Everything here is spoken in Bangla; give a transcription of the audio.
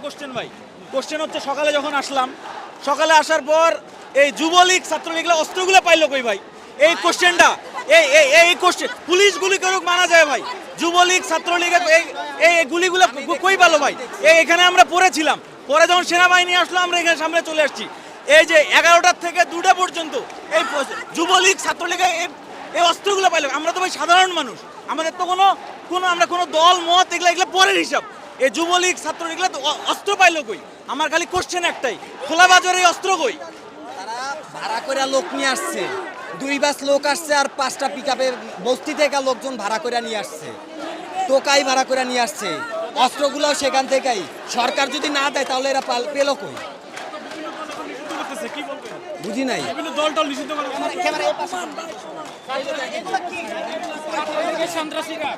কোশ্চেন ভাই। কোশ্চেন হচ্ছে সকালে যখন আসলাম, সকালে আসার পর এই যুবলীগ ছাত্রলীগরা অস্ত্রগুলো পাইলো কই ভাই? এই কোশ্চেনটা, এই কোশ্চেন, পুলিশ গুলি করুক মানা যায় ভাই, যুবলীগ ছাত্রলীগের এই গুলিগুলো কই পেলো ভাই? এখানে আমরা পড়েছিলাম, পরে যখন সেনাবাহিনী আসলো আমরা এখানে সামনে চলে আসছি। এই যে 11টার থেকে 2টা পর্যন্ত এই যুবলীগ ছাত্রলীগের এই অস্ত্রগুলো পাইলো। আমরা তো ভাই সাধারণ মানুষ, আমাদের তো আমরা কোনো দল মত এগুলো পরের হিসাব। এই যুবলীগ ছাত্রলীগরা তো অস্ত্র পাইলো কই? আমার খালি কোশ্চেন একটাই, খোলা বাজারে এই অস্ত্র কই? তারা ভাড়া করে লোক নিয়ে আসছে, 2 বাস লোক আসছে আর 5টা পিকআপের বস্তি থেকে লোকজন ভাড়া করে নিয়ে আসছে, টোকাই ভাড়া করে নিয়ে আসছে, অস্ত্রগুলো সেখান থেকেই। সরকার যদি না দেয় তাহলে এরা পেলো কই? বুঝি নাই। সন্ত্রাসীরা